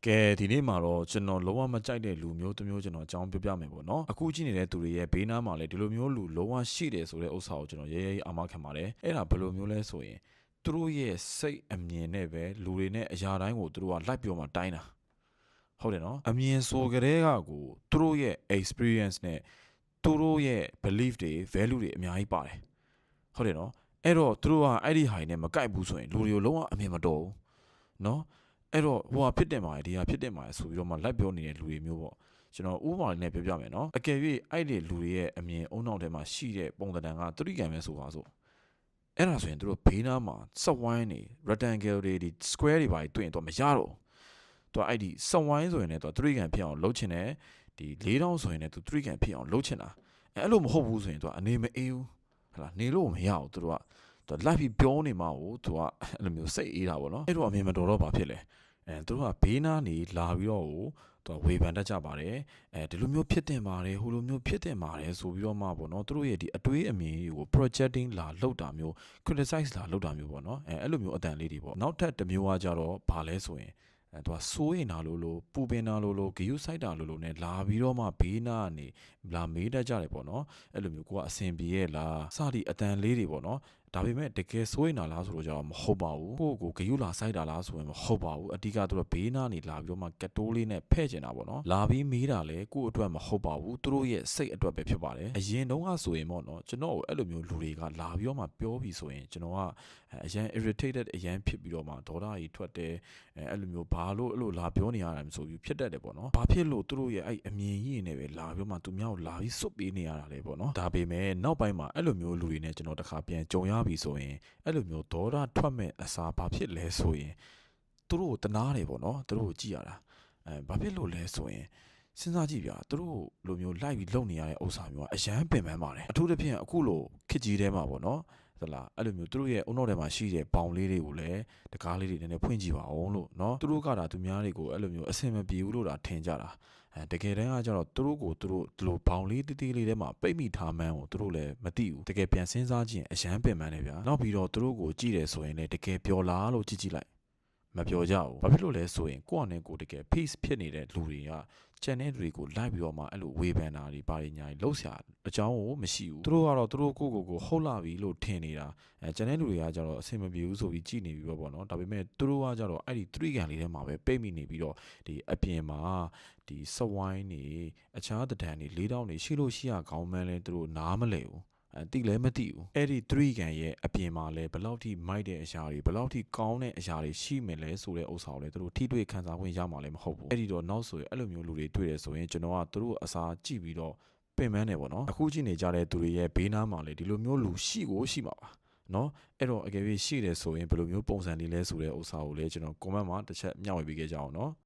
ကဲဒီနေ့မှာတော့ကျွန်တော်လုံးဝမကြိုက်တဲ့လူမျိုးတစ်မျိုးကျွန်တော်အကြောင်းပြောပြမယ်ပေါ့နော်အခုကြည့်နေတဲ့သူတွေရဲ့ဘေးနားမှာလည်းဒီလိုမျိုးလူလုံးဝရှိတယ်ဆိုတဲ့ဥစ္စာကိုကျွန်တော်ရဲရဲအာမခံပါတယ်အဲ့ဒါဘယ်လိုမျိုးလဲဆိုရင်သူတို့ရဲ့စိတ်အမြင်နဲ့ပဲလူတွေနဲ့အရာတိုင်းကိုသူတို့ကလိုက်ပြောမှတိုင်းတာဟုတ်တယ်နော်အမြင်ဆိုကြတဲ့ကကိုသူတို့ရဲ့ experience နဲ့သူတို့ရဲ့ belief တွေ value တွေအများကြီးပါတယ်ဟုတ်တယ်နော်အဲ့တော့သူတို့ကအဲ့ဒီဟာတွေနဲ့မကိုက်ဘူးဆိုရင်လူတွေကိုလုံးဝအမြင်မတော်ဘူးနော်အဲ့တော့ဟိုဟာဖြစ်တယ်မှာဒီဟာဖြစ်တယ်မှာဆိုပြီးတော့မှလိုက်ပြောနေတဲ့လူတွေမျိုးပေါ့ကျွန်တော်ဥပမာလေးနဲ့ပြောပြမယ်နော်အကယ်၍အဲ့ဒီလူတွေရဲ့အမြင်အုံနောက်ထဲမှာရှိတဲ့ပုံသဏ္ဍာန်ကသူတိကံပဲဆိုပါစို့အဲ့ဒါဆိုရင်တို့ဘေးနားမှာစက်ဝိုင်းနေ rectangle တွေဒီ square တွေပါတွေ့ရင်တော့မရတော့သူအဲ့ဒီစက်ဝိုင်းဆိုရင်လည်းသူတိကံဖြစ်အောင်လှုပ်ချင်တယ်ဒီ4000ဆိုရင်လည်းသူတိကံဖြစ်အောင်လှုပ်ချင်တာအဲ့လိုမဟုတ်ဘူးဆိုရင်သူအနေမအေးဘူးဟလာနေလို့မရဘူးသူကသူလိုက်ပြီးပြောနေမှာကိုသူကအဲ့လိုမျိုးစိတ်အေးတာပေါ့နော်အဲ့တော့အမြင်မတော်တော့ဘာဖြစ်လဲသူတို့ကဘေးနားနေလာပြီးတော့သူကဝေဖန်တတ်ကြပါတယ်ဒီလိုမျိုးဖြစ်တင်ပါတယ်ဟိုလိုမျိုးဖြစ်တင်ပါတယ်ဆိုပြီးတော့မှပေါ့နော်သူတို့ရဲ့ဒီအတွေးအမြင်ကို projecting လာလုပ်တာမျိုး criticize လာလုပ်တာမျိုးပေါ့နော်အဲ့လိုမျိုးအတန်လေးတွေပေါ့နောက်ထပ်တစ်မျိုးကကြတော့ဘာလဲဆိုရင်သူကစိုးရင်တာလို့ပူပင်တာလို့ဂယုစိုက်တာလို့နဲ့လာပြီးတော့မှဘေးနားကနေလာမေးတတ်ကြတယ်ပေါ့နော်အဲ့လိုမျိုးကိုကအဆင်ပြေရဲ့လားစသည်အတန်လေးတွေပေါ့နော်ဒါပေမဲ့တကယ်စိုးရင်တာလားဆိုတော့ကြောင့်မဟုတ်ပါဘူးကိုဂယုလာစိုက်တာလားဆိုရင်မဟုတ်ပါဘူးအတိကသူတို့ဘေးနားနေလာပြီးတော့မှကတ်တိုးလေးနဲ့ဖဲ့ကျင်တာပေါ့နော်လာပြီးမေးတာလေကို့အတွက်မဟုတ်ပါဘူးသူတို့ရဲ့စိတ်အတွက်ပဲဖြစ်ပါတယ်အရင်တုန်းကဆိုရင်ပေါ့နော်ကျွန်တော်အဲ့လိုမျိုးလူတွေကလာပြီးတော့မှပြောပြီးဆိုရင်ကျွန်တော်ကအရန် irritated အရန်ဖြစ်ပြီးတော့မှဒေါသကြီးထွက်တယ်အဲ့လိုမျိုးဘာလို့အဲ့လိုလာပြောနေရတာမဆိုပြီးဖြစ်တတ်တယ်ပေါ့နော်ဘာဖြစ်လို့သူတို့ရဲ့အဲ့အမြင်ကြီးနေပဲလာပြီးမှသူများကိုလာပြီးစွတ်ပေးနေရတာလေပေါ့နော်ဒါပေမဲ့နောက်ပိုင်းမှာအဲ့လိုမျိုးလူတွေနဲ့ကျွန်တော်တခါပြန်ကြုံရပြီဆိုရင်အဲ့လိုမျိုးဒေါသထွက်မဲ့အစားဘာဖြစ်လဲဆိုရင်သူတို့ကိုတနာတယ်ပေါ့နော်သူတို့ကိုကြည့်ရတာဘာဖြစ်လို့လဲဆိုရင်စဉ်းစားကြည့်ဗျာသူတို့လိုမျိုးလိုက်ပြီးလုံနေရတဲ့ဥစ္စာမျိုးကအရန်ပင်ပန်းပါတယ်အထူးသဖြင့်အခုလိုခစ်ကြီးထဲမှာပေါ့နော်သလားအဲ့လိုမျိုးသူတို့ရဲ့အုံနောက်ထဲမှာရှိတဲ့ဘောင်လေးတွေကိုလည်းတကားလေးတွေနည်းနည်းဖွင့်ကြည့်ပါအောင်လို့နော်သူတို့ကသူများတွေကိုအဲ့လိုမျိုးအဆင်မပြေဘူးလို့ထင်ကြတာတကယ်တမ်းကကျတော့သူတို့ကိုသူတို့ဒီလိုဘောင်လေးတေးသေးလေးထဲမှာပိတ်မိထားမှန်းကိုသူတို့လည်းမသိဘူးတကယ်ပြန်စဉ်းစားကြည့်ရင်အရန်ပင်ပန်းတယ်ဗျာနောက်ပြီးတော့သူတို့ကိုကြည့်တယ်ဆိုရင်လည်းတကယ်ပျော်လားလို့ကြည့်လိုက်မပြောကြဘူးဘာဖြစ်လို့လဲဆိုရင်ကိုယ့်အနေကိုတကယ် peace ဖြစ်နေတဲ့လူတွေကကျန်တဲ့လူတွေကိုလိုက်ပြီးတော့မှအဲ့လိုဝေဖန်တာတွေပါညာတွေလှုပ်ရှားအကြောင်းကိုမရှိဘူးသူတို့ကတော့သူတို့ကိုဟုတ်လာပြီလို့ထင်နေတာကျန်တဲ့လူတွေကကြတော့အဆင်မပြေဘူးဆိုပြီးကြည်နေပြီးပေါ့နော်ဒါပေမဲ့သူတို့ကကြတော့အဲ့ဒီ3ကန်လေးထဲမှာပဲပိတ်မိနေပြီးတော့ဒီအပြင်မှာဒီစဝိုင်းနေအခြားတံတန်တွေ4000နေရှိလို့ရှိရကောင်းမှန်းလဲသူတို့နားမလဲဘူးတိလည်းမသိဘူးအဲ့ဒီ3ကန်ရဲ့အပြင်မှာလဲဘယ်လောက်ထိမိုက်တဲ့အရာတွေဘယ်လောက်ထိကောင်းတဲ့အရာတွေရှိမယ်လဲဆိုတဲ့ဥစ္စာကိုလဲသူတို့ထိတွေ့ခံစားခွင့်ရမှာလည်းမဟုတ်ဘူးအဲ့ဒီတော့နောက်ဆိုရင်အဲ့လိုမျိုးလူတွေတွေ့တယ်ဆိုရင်ကျွန်တော်ကသူတို့အစားကြည့်ပြီးတော့ပင်ပန်းတယ်ပေါ့နော်အခုကြည့်နေကြတဲ့သူတွေရဲ့ဘေးနားမှာလဲဒီလိုမျိုးလူရှိမှာပါနော်အဲ့တော့အကယ်၍ရှိတယ်ဆိုရင်ဘယ်လိုမျိုးပုံစံလေးလဲဆိုတဲ့ဥစ္စာကိုလဲကျွန်တော် comment မှာတစ်ချက်မျှဝေပေးခဲ့ကြအောင်နော်